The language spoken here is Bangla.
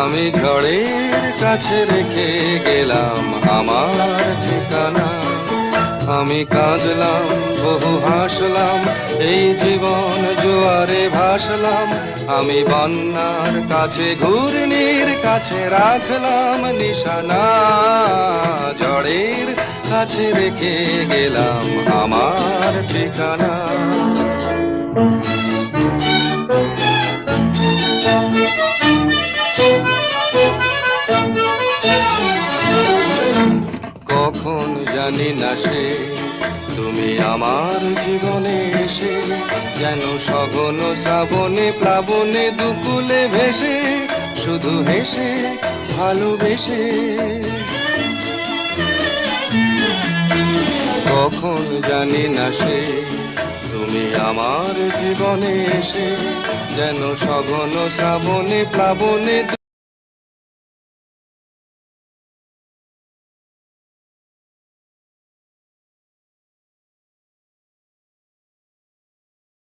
আমি ঝড়ের কাছে রেখে গেলাম আমার ঠিকানা। আমি কাঁদলাম, বহু হাসলাম, এই জীবন জোয়ারে ভাসলাম। আমি বন্যার কাছে, ঘূর্ণির কাছে রাখলাম নিশানা। ঝড়ের কাছে রেখে গেলাম আমার ঠিকানা। কখন জানি না সে তুমি আমার জীবনে এসে, যেন সঘন শ্রাবণে প্লাবনে দুকুলে ভেসে, শুধু হেসে ভালোবেসে। কখন জানি না সে তুমি আমার জীবনে এসে, যেন সঘন শ্রাবণে প্লাবনে